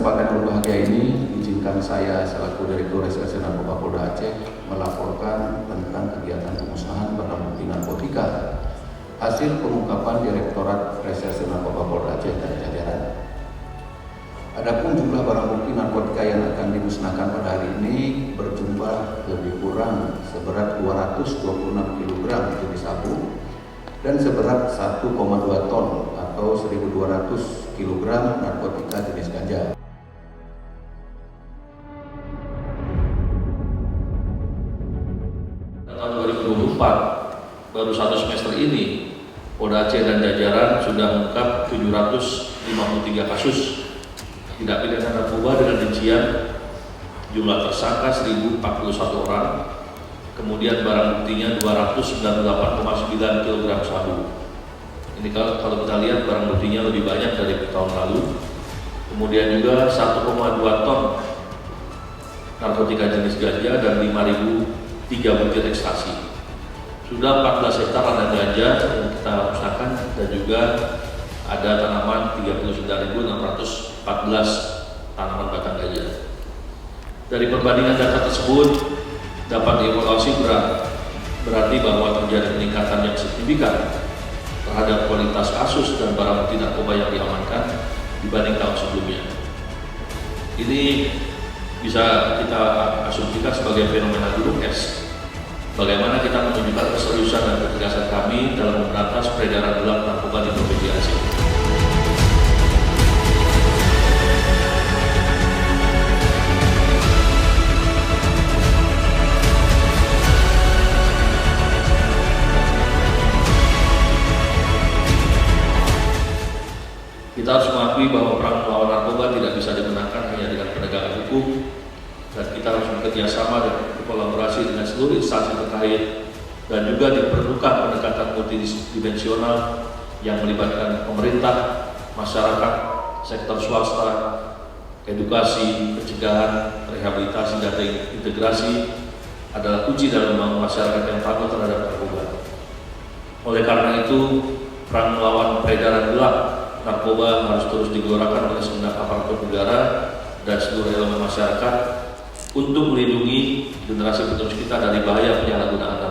kesempatan yang berbahagia ini, izinkan saya selaku Direktur Reserse Narkoba Polda Aceh melaporkan tentang kegiatan pemusnahan barang bukti narkotika hasil pengungkapan Direktorat Reserse Narkoba Polda Aceh dan jajaran. Adapun jumlah barang bukti narkotika yang akan dimusnahkan pada hari ini berjumlah lebih kurang seberat 226 kg jenis sabu dan seberat 1,2 ton atau 1.200 kg narkotika jenis ganja. Tahun 2024, baru 1 semester ini, Polda Aceh dan jajaran sudah mengungkap 753 kasus tindak pidana narkoba dengan rincian jumlah tersangka 1.041 orang, kemudian barang buktinya 298,9 kg sabu. Ini kalau kita lihat barang buktinya lebih banyak dari tahun lalu. Kemudian juga 1,2 ton narkotika jenis ganja dan 5.003 butir ekstasi. Sudah 14 hektar ladang ganja yang kita musnahkan dan juga ada tanaman 39.614 tanaman batang ganja. Dari perbandingan data tersebut dapat dievaluasi berarti bahwa terjadi peningkatan yang signifikan terhadap kualitas kasus dan barang bukti narkoba yang diamankan dibanding tahun sebelumnya. Ini bisa kita asumsikan sebagai fenomena gunung es. Bagaimana kita menunjukkan keseriusan dan ketegasan kami dalam memberantas peredaran gelap narkoba di Provinsi Aceh. Kita harus mengakui bahwa perang melawan narkoba tidak bisa dimenangkan hanya dengan penegakan hukum, dan kita harus bekerja sama dan berkolaborasi dengan seluruh instansi terkait, dan juga diperlukan pendekatan multidimensional yang melibatkan pemerintah, masyarakat, sektor swasta, edukasi, pencegahan, rehabilitasi, dan integrasi adalah kunci dalam membangun masyarakat yang tangguh terhadap narkoba. Oleh karena itu, perang melawan peredaran gelap narkoba harus terus digelorakan oleh segenap aparatur negara dan seluruh elemen masyarakat untuk melindungi generasi penerus kita dari bahaya penyalahgunaan narkoba.